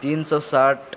360